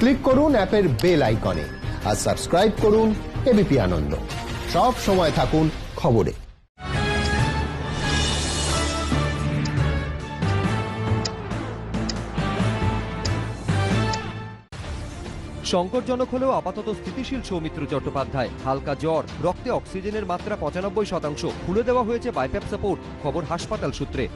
Click করুন অ্যাপের bell আইকনে আর সাবস্ক্রাইব করুন এবিপি আনন্দ। সব সময় থাকুন খবরে। সংকটজনক হলেও আপাতত স্থিতিশীল সৌমিত্র চট্টোপাধ্যায়। হালকা জ্বর, রক্তে অক্সিজেনের মাত্রা 95%। খুলে দেওয়া হয়েছে বাইপ্যাপ সাপোর্ট, খবর হাসপাতাল সূত্রে।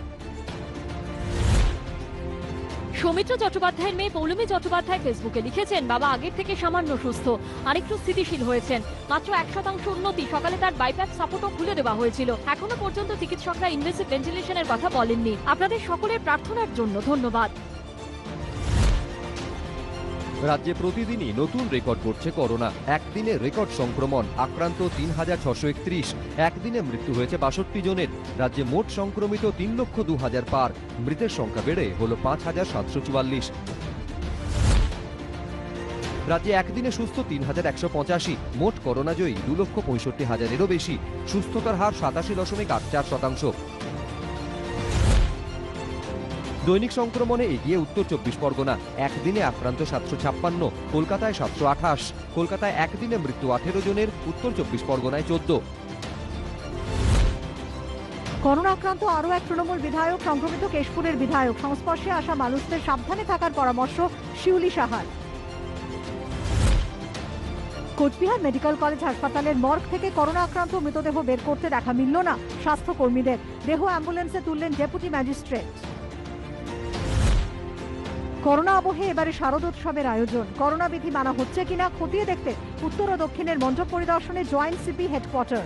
সৌমিত্র চট্টোপাধ্যায়ের মেয়ে পৌলমী চট্টোপাধ্যায় ফেসবুকে লিখেছেন, বাবা আগের থেকে সামান্য সুস্থ, আরেকটু স্থিতিশীল হয়েছেন। মাত্র 1% উন্নতি। সকালে তার বাইপ্যাপ সাপোর্টও খুলে দেওয়া হয়েছিল। এখনো পর্যন্ত চিকিৎসকরা ইনভেসিভ ভেন্টিলেশনের কথা বলেননি। আপনাদের সকলের প্রার্থনার জন্য ধন্যবাদ। রাজ্যে প্রতিদিনই নতুন রেকর্ড করছে করোনা। একদিনে রেকর্ড সংক্রমণ, আক্রান্ত 3631। একদিনে মৃত্যু হয়েছে 62 জনের। রাজ্যে মোট সংক্রমিত 3,02,000 পার। মৃতের সংখ্যা বেড়ে হল 5,744। রাজ্যে একদিনে সুস্থ 3,185। মোট করোনাজয়ী 2,65,000-এরও বেশি। সুস্থতার হার 87.84%। দৈনিক সংক্রমণে এগিয়ে উত্তর 24 পরগনা। একদিনে আক্রান্ত 756, কলকাতায় 728। কলকাতায় একদিনে মৃত্যু 18 জনের, উত্তর 24 পরগনায় 14। করোনা আক্রান্ত আরও এক তৃণমূল বিধায়ক, সংক্রমিত কেশপুরের বিধায়ক। সংস্পর্শে আসা মানুষদের সাবধানে থাকার পরামর্শ শিউলি সাহার। কোচবিহার মেডিকেল কলেজ হাসপাতালের মর্গ থেকে করোনা আক্রান্ত মৃতদেহ বের করতে দেখা মিলল না স্বাস্থ্যকর্মীদের। দেহ অ্যাম্বুলেন্সে তুললেন ডেপুটি ম্যাজিস্ট্রেট। করোনা আবহে এবারে শারদোৎসবের আয়োজন। করোনা বিধি মানা হচ্ছে কিনা খতিয়ে দেখতে উত্তর ও দক্ষিণের মন্ডপ পরিদর্শনে জয়েন্ট সিপি হেডকোয়ার্টার।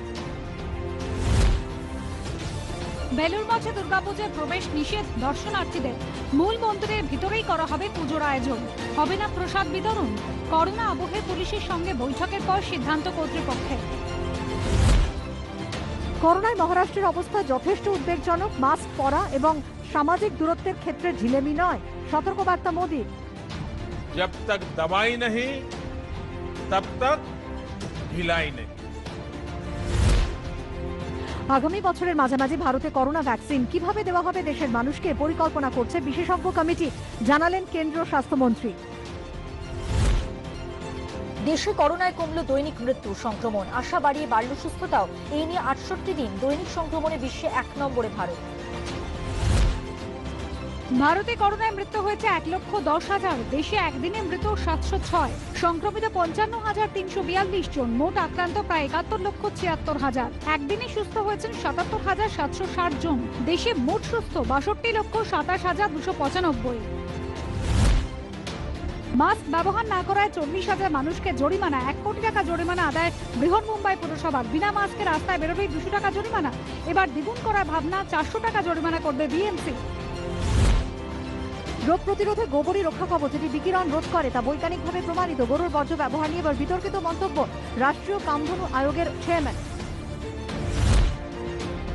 বেলুড় মঠে দুর্গাপুজোর প্রবেশ নিষেধ দর্শনার্থীদের। মূল মন্দিরের ভিতরেই করা হবে পুজোর আয়োজন। হবে না প্রসাদ বিতরণ। করোনা আবহে পুলিশের সঙ্গে বৈঠকের পর সিদ্ধান্ত কর্তৃপক্ষের। করোনায় মহারাষ্ট্রের অবস্থা যথেষ্ট উদ্বেগজনক। মাস্ক পরা এবং সামাজিক দূরত্বের ক্ষেত্রে ঢিলেমি নয়, সতর্কবার্তা মোদির। जब तक दवाई नहीं तब तक ढिलाई नहीं। আগামী বছরের মাঝামাঝি ভারতে করোনা ভ্যাকসিন কিভাবে দেওয়া হবে দেশের মানুষকে পরিকল্পনা করছে বিশেষজ্ঞ কমিটি, জানালেন কেন্দ্রীয় স্বাস্থ্যমন্ত্রী। দেশে করোনায় কমল দৈনিক মৃত্যু, সংক্রমণ। আশা বাড়িয়ে বাড়ল সুস্থতাও। এই নিয়ে 68 দিন দৈনিক সংক্রমণে বিশ্বে 1 নম্বরে ভারত। ভারতে করোনায় মৃত্যু হয়েছে 1,10,000। দেশে একদিনে মৃত 706। সংক্রমিত 55,342 জন। মোট আক্রান্ত প্রায় 71,76,000। একদিনে সুস্থ হয়েছেন 77,760 জন। দেশে মোট সুস্থ 62,27,295। মাস্ক ব্যবহার না করায় 40,000 মানুষকে জরিমানা। 1 কোটি টাকা জরিমানা আদায় বৃহন্মুম্বাই পুরসভার। বিনা মাস্কে রাস্তায় বেরোলেই 200 টাকা জরিমানা। এবার দ্বিগুণ করার ভাবনা, 400 টাকা জরিমানা করবে বিএমসি। রোগ প্রতিরোধে গোবরই রক্ষা কবচ, এটি বিকিরণ রোধ করে, তা বৈজ্ঞানিকভাবে প্রমাণিত। গরুর বর্জ্য ব্যবহার নিয়ে এবার বিতর্কিত মন্তব্য রাষ্ট্রীয় কামধেনু আয়োগের চেয়ারম্যান।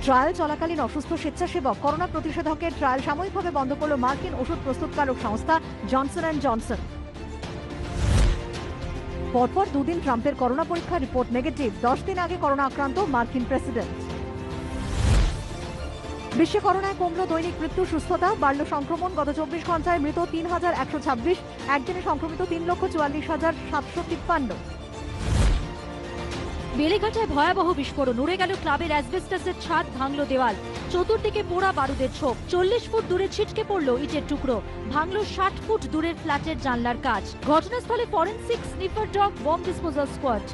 ট্রায়াল চলাকালীন অসুস্থ স্বেচ্ছাসেবক। করোনা প্রতিষেধকের ট্রায়াল সাময়িকভাবে বন্ধ করল মার্কিন ওষুধ প্রস্তুতকারক সংস্থা জনসন অ্যান্ড জনসন। পরপর 2 দিন ট্রাম্পের করোনা পরীক্ষার রিপোর্ট নেগেটিভ। 10 দিন আগে করোনা আক্রান্ত মার্কিন প্রেসিডেন্ট। বিশ্বে করোনায় কমল দৈনিক মৃত্যু, সুস্থতা, বাড়ল সংক্রমণ। গত 24 ঘন্টায় মৃত 3,126। একদিনে সংক্রমিত 3,44,753। বেলেঘাটায় ভয়াবহ বিস্ফোরণ। উড়ে গেল ক্লাবের অ্যাসবেস্টাসের ছাদ, ভাঙল দেওয়াল। চতুর্দিকে পোড়া বারুদের ছোপ। 40 ফুট দূরে ছিটকে পড়ল ইটের টুকরো। ভাঙল 60 ফুট দূরের ফ্ল্যাটের জানলার কাঁচ। ঘটনাস্থলে forensic sniffer dog, bomb disposal squad.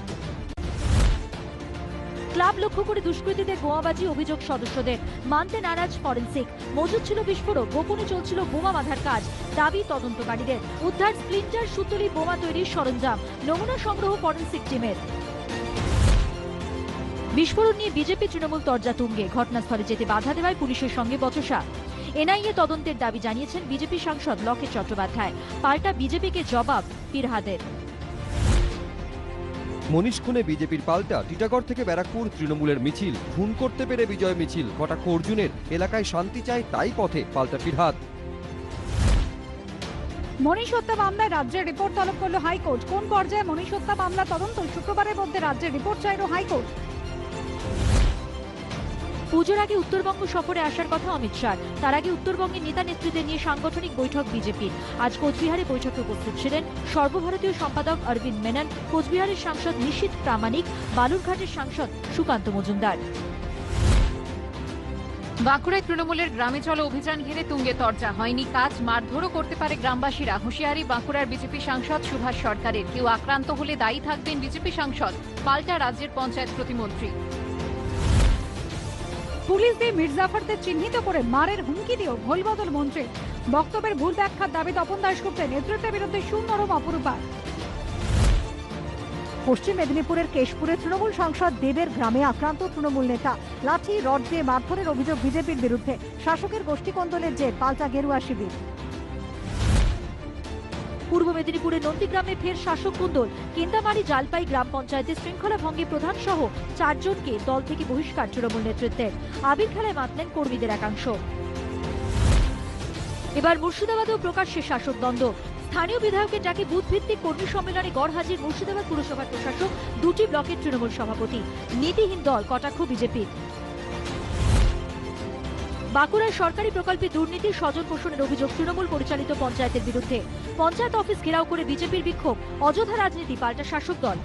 Club লক্ষ্য করে দুষ্কৃতীদের বোমাবাজি, অভিযোগ সদস্যদের। মানতে নারাজ ফরেনসিক। মজুদ ছিল বিস্ফোরক, গোপনে চলছিল বোমা বাঁধার কাজ। দাবি তদন্তকারীদের। উদ্ধার স্প্লিন্টার, সুতলি, বোমা তৈরির সরঞ্জাম। নমুনা সংগ্রহ ফরেনসিক টিমের। বিস্ফোরণ নিয়ে বিজেপি তৃণমূল তরজা তুঙ্গে। ঘটনাস্থলে যেতে বাধা দেওয়ায় পুলিশের সঙ্গে বচসা। এনআইএ তদন্তের দাবি জানিয়েছেন বিজেপি সাংসদ লকেট চট্টোপাধ্যায়। পাল্টা বিজেপিকে জবাব ফিরহাদের। মনীষ খুনে বিজেপির পাল্টা। টিটাগড় থেকে ব্যারাকপুর তৃণমূলের মিছিল। খুন করতে পেরে বিজয় মিছিল। কটাক্ষ অর্জুনের। এলাকায় শান্তি চাই, তাই পথে, পাল্টা ফিরহাদ। মনীষ হত্যা মামলায় রাজ্যের রিপোর্ট তলব করল হাইকোর্ট। কোন পর্যায়ে মনীষ হত্যা মামলা তদন্ত? শুক্রবারের মধ্যে রাজ্যের রিপোর্ট চাইল হাইকোর্ট। পুজোর আগে উত্তরবঙ্গ সফরে আসার কথা অমিত শাহ। তার আগে উত্তরবঙ্গের নেতা নেত্রীদের নিয়ে সাংগঠনিক বৈঠক বিজেপির। আজ কোচবিহারে বৈঠকে উপস্থিত ছিলেন সর্বভারতীয় সম্পাদক অরবিন্দ মেনন, কোচবিহারের সাংসদ নিশীথ প্রামাণিক, বালুরঘাটের সাংসদ সুকান্ত মজুমদার। বাঁকুড়ায় তৃণমূলের গ্রামে চলো অভিযান ঘিরে তুঙ্গে তরজা। হয়নি কাজ, মারধরও করতে পারে গ্রামবাসীরা। হুঁশিয়ারি বাঁকুড়ার বিজেপি সাংসদ সুভাষ সরকারের। কেউ আক্রান্ত হলে দায়ী থাকবেন বিজেপি সাংসদ, পাল্টা রাজ্যের পঞ্চায়েত প্রতিমন্ত্রী। পুলিশ দিয়ে মির্জাফরদের চিহ্নিত করে মারের হুমকি দিয়েও ভোলবদল মন্ত্রী। বক্তব্যের ভুল ব্যাখ্যার দাবি তপন দাশগুপ্তের নেতৃত্বের বিরুদ্ধে সুনরম অপরূপা। পশ্চিম মেদিনীপুরের কেশপুরে তৃণমূল সাংসদ দেবের গ্রামে আক্রান্ত তৃণমূল নেতা। লাঠি রড দিয়ে মারধরের অভিযোগ বিজেপির বিরুদ্ধে। শাসকের গোষ্ঠীকন্দলের জের, পাল্টা গেরুয়া শিবির। পূর্ব মেদিনীপুরের নন্দীগ্রামে ফের শাসক কুন্দল। কেন্দামারি জালপাই গ্রাম পঞ্চায়েতে শৃঙ্খলা ভঙ্গে প্রধান সহ 4 জনকে দল থেকে বহিষ্কার তৃণমূল নেতৃত্বের। আবির খেলায় মাতলেন কর্মীদের একাংশ। এবার মুর্শিদাবাদেও প্রকাশ্যে শাসক দ্বন্দ্ব। স্থানীয় বিধায়কের ডাকে বুথ ভিত্তিক কর্মী সম্মেলনে গড়হাজির মুর্শিদাবাদ পুরসভার প্রশাসক, 2টি ব্লকের তৃণমূল সভাপতি। নীতিহীন দল, কটাক্ষ বিজেপির। বাঁকুড়ার সরকারি প্রকল্পে দুর্নীতি, স্বজন পোষণের অভিযোগ তৃণমূল পরিচালিত পঞ্চায়েতের বিরুদ্ধে। পঞ্চায়েত অফিস ঘেরাও করে বিজেপির বিক্ষোভ। অযথা রাজনীতি, পাল্টা শাসক দল।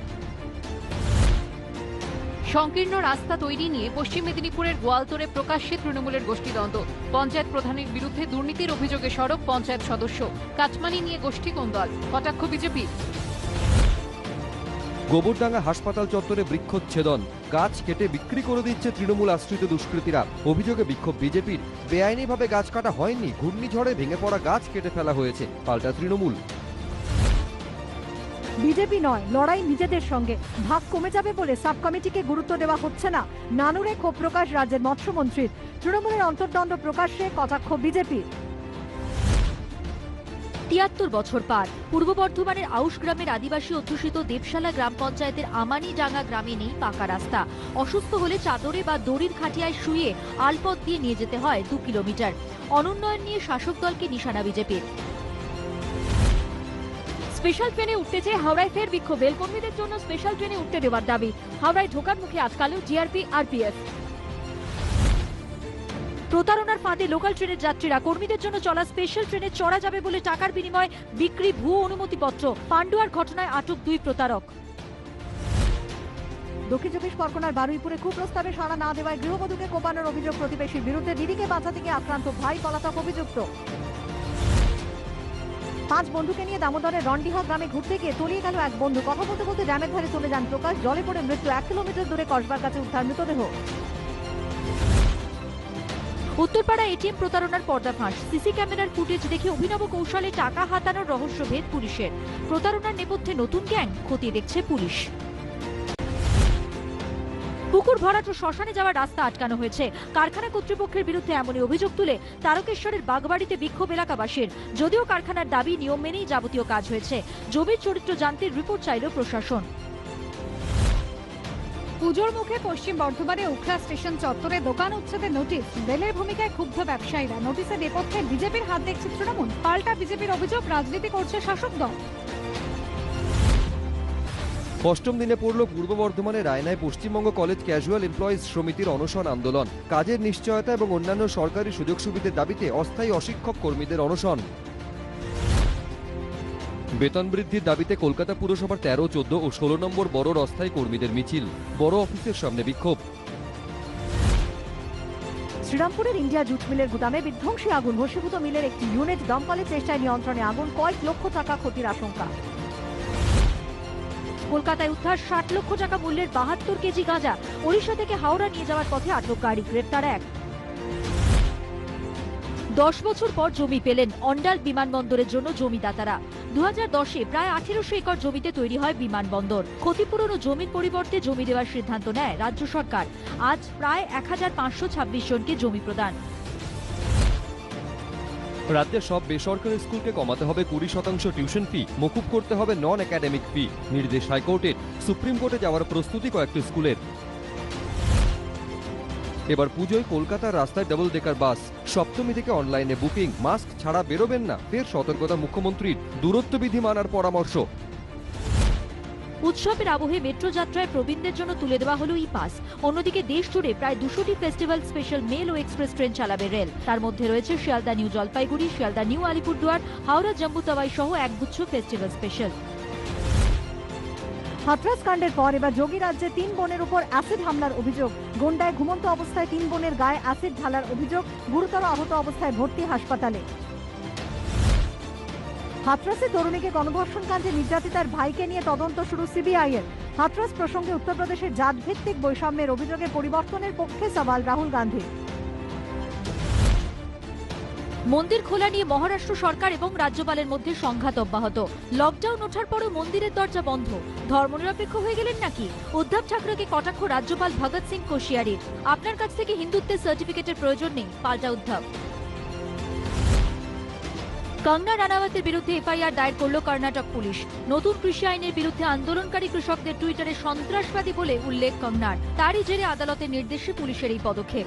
সংকীর্ণ রাস্তা তৈরি নিয়ে পশ্চিম মেদিনীপুরের গোয়ালতোড়ে প্রকাশ্যে তৃণমূলের গোষ্ঠীদ্বন্দ্ব। পঞ্চায়েত প্রধানের বিরুদ্ধে দুর্নীতির অভিযোগে সরব পঞ্চায়েত সদস্য। কাটমানি নিয়ে গোষ্ঠী কোন্দল, কটাক্ষ বিজেপি। গোবরডাঙ্গা হাসপাতাল চত্বরে বৃক্ষচ্ছেদন, গাছ কেটে বিক্রি করে দিচ্ছে তৃণমূল আশ্রিত দুষ্কৃতীরা। অভিযোগে বিক্ষোভ বিজেপির। বেআইনিভাবে গাছ কাটা হয়নি, ঘূর্ণিঝড়ে ভেঙে পড়া গাছ কেটে ফেলা হয়েছে, পাল্টা তৃণমূল। বিজেপি নয়, লড়াই নিজেদের সঙ্গে। ভাগ কমে যাবে বলে সাব কমিটিকে গুরুত্ব দেওয়া হচ্ছে না, নানুরে ক্ষোভ প্রকাশ রাজ্যের মৎস্যমন্ত্রীর। তৃণমূলের অন্তর্দ্বন্দ্ব প্রকাশ্যে, কটাক্ষ বিজেপির। ৭৩ বছর পার। পূর্ব বর্ধমানের আউশ গ্রামের আদিবাসী অধ্যুষিত দেবশালা গ্রাম পঞ্চায়েতের আমানিডাঙ্গা গ্রামে নেই পাকা রাস্তা। অসুস্থ হলে চাদরে বা দড়ির খাটিয়ায় শুয়ে আলপথ দিয়ে নিয়ে যেতে হয় 2 কিলোমিটার। অনুন্নয়ন নিয়ে শাসক দলকে নিশানা বিজেপির। স্পেশাল ট্রেনে উঠতে চেয়ে হাওড়ায় ফের বিক্ষোভ। রেলকর্মীদের জন্য স্পেশাল ট্রেনে উঠতে দেওয়ার দাবি। হাওড়ায় ঢোকার মুখে আটকালেও জিআরপি, আরপিএফ। প্রতারণার ফাঁদে লোকাল ট্রেনের যাত্রীরা। কর্মীদের জন্য চলা স্পেশাল ট্রেনে চড়া যাবে বলে টাকার বিনিময়ে বিক্রি ভুয়ো অনুমতিপত্র। পান্ডুয়ার ঘটনায় আটক 2 প্রতারক। দক্ষিণ 24 পরগনার বারুইপুরে কুপ্রস্তাবে সাড়া না দেওয়ায় গৃহবধূকে কোপানোর অভিযোগ প্রতিবেশীর বিরুদ্ধে। দিদিকে বাঁচাতে গিয়ে আক্রান্ত ভাই, পলাতক অভিযুক্ত। 5 বন্ধুকে নিয়ে দামোদরের রন্ডিহা গ্রামে ঘুরতে গিয়ে তলিয়ে গেল এক বন্ধু। কথা বলতে বলতে ড্যামের ধারে চলে যান প্রকাশ। জলে পড়ে মৃত্যু। 1 কিলোমিটার দূরে কসবার কাছে উদ্ধার মৃতদেহ। উত্তরপাড়া এটিএম প্রতারণার পর্দাফাঁস। সিসি ক্যামেরার ফুটেজ দেখে অভিনব কৌশলে টাকা হাতানোর রহস্যভেদ পুলিশের। প্রতারণার নেপথ্যে নতুন গ্যাং, খতিয়ে দেখছে পুলিশ। পুকুর ভরাট ও শ্মশানে যাওয়ার রাস্তা আটকানো হয়েছে। কারখানা কর্তৃপক্ষের বিরুদ্ধে এমনই অভিযোগ তুলে তারকেশ্বরের বাগবাড়িতে বিক্ষোভ এলাকাবাসীর। যদিও কারখানার দাবি নিয়ম মেনেই যাবতীয় কাজ হয়েছে। জমির চরিত্র জানতে রিপোর্ট চাইল প্রশাসন। পুজোর মুখে পশ্চিম বর্ধমানে উখড়া স্টেশন চত্বরে দোকান উচ্ছেদের নোটিশ। রেলের ভূমিকায় ক্ষুব্ধ ব্যবসায়ীরা। নোটিশে নেপথ্যে বিজেপির হাত দেখছে তৃণমূল। পাল্টা বিজেপির অভিযোগ রাজনীতি করছে শাসক দল। 8ম দিনে পড়ল পূর্ব বর্ধমানের রায়নায় পশ্চিমবঙ্গ কলেজ ক্যাজুয়াল এমপ্লয়িজ সমিতির অনশন আন্দোলন। কাজের নিশ্চয়তা এবং অন্যান্য সরকারি সুযোগ সুবিধার দাবিতে অস্থায়ী অশিক্ষক কর্মীদের অনশন। বেতন বৃদ্ধির দাবিতে কলকাতা পুরসভার 13, 14 ও 16 নম্বর বড় অস্থায়ী কর্মীদের মিছিল। বড় অফিসের সামনে বিক্ষোভ। শ্রীরামপুরের ইন্ডিয়া জুট মিলের গুদামে বিধ্বংসী আগুন। ভস্মীভূত মিলের একটি ইউনিট। দমকলের চেষ্টায় নিয়ন্ত্রণে আগুন। কয়েক লক্ষ টাকা ক্ষতির আশঙ্কা। কলকাতায় উদ্ধার 60 লক্ষ টাকা মূল্যের 72 কেজি গাঁজা। ওড়িশা থেকে হাওড়া নিয়ে যাওয়ার পথে আটক গাড়ি। গ্রেপ্তার 1। 10 বছর পর জমি পেলেন অন্ডাল বিমানবন্দরের জন্য জমিদাতারা। 2010-এ প্রায় 1800 একর জমিতে তৈরি হয় বিমানবন্দর। ক্ষতিপূরণ ও জমির পরিবর্তে জমি দেওয়ার সিদ্ধান্ত নেয় রাজ্য সরকার। আজ প্রায় 1526 জনকে জমি প্রদান। রাজ্যের সব বেসরকারি স্কুলকে কমাতে হবে 20% টিউশন ফি। মকুব করতে হবে নন একাডেমিক ফি। নির্দেশ হাইকোর্টের। সুপ্রিম কোর্টে যাওয়ার প্রস্তুতি কয়েকটি স্কুলের। এবার পুজোয় কলকাতার রাস্তায় ডাবল ডেকার বাস। 7ম থেকে অনলাইনে বুকিং। মাস্ক ছাড়া বেরোবেন না, ফের সতর্কতা মুখ্যমন্ত্রীর। দূরত্ব বিধি মানার পরামর্শ। উৎসবের আবহে মেট্রো যাত্রায় প্রবীণদের জন্য তুলে দেওয়া হলো ই পাস। অন্যদিকে দেশ জুড়ে প্রায় 200টি ফেস্টিভ্যাল স্পেশাল মেল ও এক্সপ্রেস ট্রেন চালাবে রেল। তার মধ্যে রয়েছে শিয়ালদা নিউ জলপাইগুড়ি, শিয়ালদা নিউ আলিপুরদুয়ার, হাওড়া জম্মু তাওয়াই সহ একগুচ্ছ ফেস্টিভ্যাল স্পেশাল। হাথরাস কাণ্ডের পর এবার যোগী রাজ্যে 3 বোনের উপর অ্যাসিড হামলার অভিযোগ। গন্ডায় ঘুমন্ত অবস্থায় 3 বোনের গায়ে অ্যাসিড ঢালার অভিযোগ, গুরুতর আহত অবস্থায় ভর্তি হাসপাতালে। হাথরাসে তরুণীকে গণধর্ষণ কাণ্ডে নির্যাতিতার ভাইকে নিয়ে তদন্ত শুরু সিবিআই এর। হাথরাস প্রসঙ্গে উত্তরপ্রদেশের জাতভিত্তিক বৈষম্যের অভিযোগে পরিবর্তনের পক্ষে সওয়াল রাহুল গান্ধী। মন্দির খোলা নিয়ে মহারাষ্ট্র সরকার এবং রাজ্যপালের মধ্যে সংঘাত অব্যাহত। লকডাউন ওঠার পরও মন্দিরের দরজা বন্ধ। ধর্মনিরপেক্ষ হয়ে গেলেন নাকি? উদ্ধব ঠাকরেকে কটাক্ষ রাজ্যপাল ভগৎ সিং কোশিয়ারির। আপনার কাছ থেকে হিন্দুত্বের সার্টিফিকেটের প্রয়োজন নেই, পাল্টা উদ্ধব। কঙ্গনা রানাওয়াতের বিরুদ্ধে এফআইআর দায়ের করল কর্ণাটক পুলিশ। নতুন কৃষি আইনের বিরুদ্ধে আন্দোলনকারী কৃষকদের টুইটারে সন্ত্রাসবাদী বলে উল্লেখ কঙ্গনার। তারই জেরে আদালতের নির্দেশে পুলিশের এই পদক্ষেপ।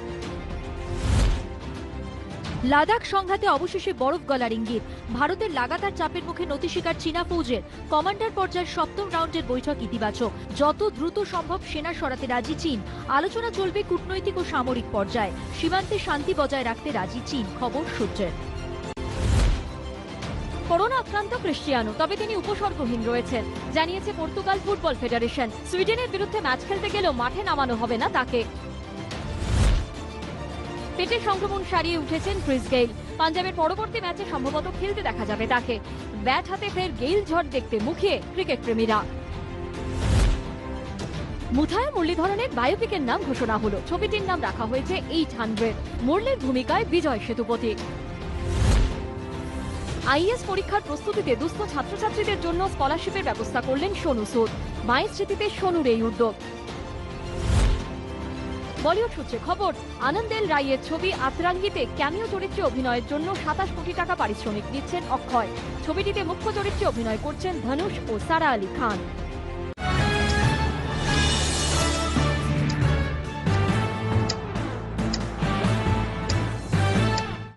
লাদাখ সংঘাতে অবশেষে বরফ গলার ইঙ্গিত। ভারতের লাগাতার চাপের মুখে নতি স্বীকার চীনা ফৌজের। কমান্ডার পর্যায়ের 7ম রাউন্ডের বৈঠক ইতিবাচক। যত দ্রুত সম্ভব সেনা সরাতে রাজি চীন। আলোচনা চলবে কূটনৈতিক ও সামরিক পর্যায়ে। সীমান্তে শান্তি বজায় রাখতে রাজি চীন, খবর সূত্রের। করোনা আক্রান্ত ক্রিশ্চিয়ানো, তবে তিনি উপসর্গহীন রয়েছেন, জানিয়েছে পর্তুগাল ফুটবল ফেডারেশন। সুইডেনের বিরুদ্ধে ম্যাচ খেলতে গেলেও মাঠে নামানো হবে না তাকে। পেটের সংক্রমণ সারিয়ে উঠেছেন ক্রিস গেইল। পাঞ্জাবের পরবর্তী ম্যাচে সম্ভবত খেলতে দেখা যাবে তাকে। ব্যাট হাতে ফের গেইল ঝড় দেখতে মুখিয়ে ক্রিকেট প্রেমীরা। মুথায় মুরলীধরনের বায়োপিকের নাম ঘোষণা হলো। ছবিটির নাম রাখা হয়েছে 800। মুরলীর ভূমিকায় বিজয় সেতুপতি। আইএস পরীক্ষার প্রস্তুতিতে দুস্থ ছাত্রছাত্রীদের জন্য স্কলারশিপের ব্যবস্থা করলেন সোনু সুদ। মায়ের স্মৃতিতে সোনুর এই উদ্যোগ। বলিউড সূত্রে খবর, আনন্দেল রায়ের ছবি আতরাঙ্গিতে ক্যামিও চরিত্রে অভিনয়ের জন্য 27 কোটি টাকা পারিশ্রমিক দিচ্ছেন অক্ষয়। ছবিটিতে মুখ্য চরিত্রে অভিনয় করছেন ধনুষ ও সারা আলী খান।